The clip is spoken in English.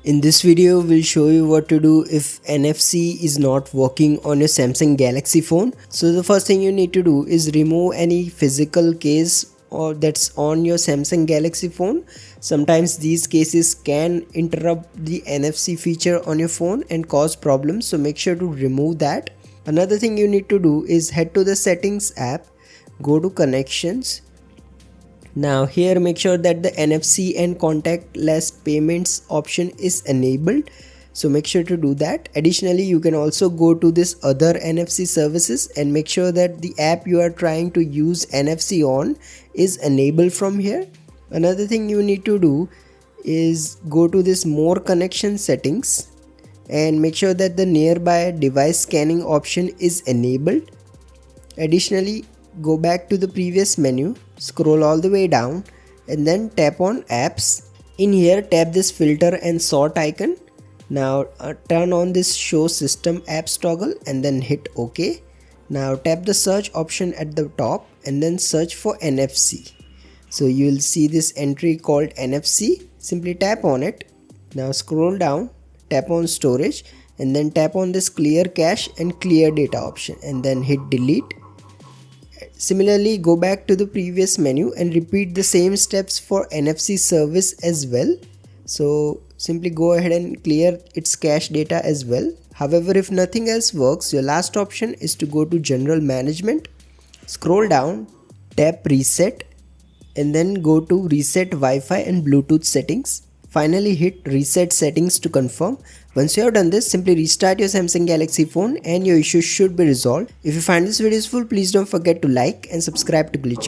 In this video, we'll show you what to do if NFC is not working on your Samsung Galaxy phone. So the first thing you need to do is remove any physical case or that's on your Samsung Galaxy phone. Sometimes these cases can interrupt the NFC feature on your phone and cause problems, so make sure to remove that. Another thing you need to do is head to the settings app, go to connections. Now here make sure that the NFC and contactless payments option is enabled, so make sure to do that. Additionally, you can also go to this other NFC services and make sure that the app you are trying to use NFC on is enabled from here. Another thing you need to do is go to this more connection settings and make sure that the nearby device scanning option is enabled. Additionally, go back to the previous menu, scroll all the way down and then tap on apps. In here tap this filter and sort icon. Now turn on this show system apps toggle and then hit OK. Now tap the search option at the top and then search for NFC. So you will see this entry called NFC. Simply tap on it. Now scroll down, tap on storage and then tap on this clear cache and clear data option and then hit delete. Similarly, go back to the previous menu and repeat the same steps for NFC service as well. So simply go ahead and clear its cache data as well. However, if nothing else works, your last option is to go to general management, scroll down, tap reset and then go to reset Wi-Fi and Bluetooth settings. Finally hit reset settings to confirm. Once you have done this, simply restart your Samsung Galaxy phone and your issue should be resolved. If you find this video useful, please don't forget to like and subscribe to Glitch.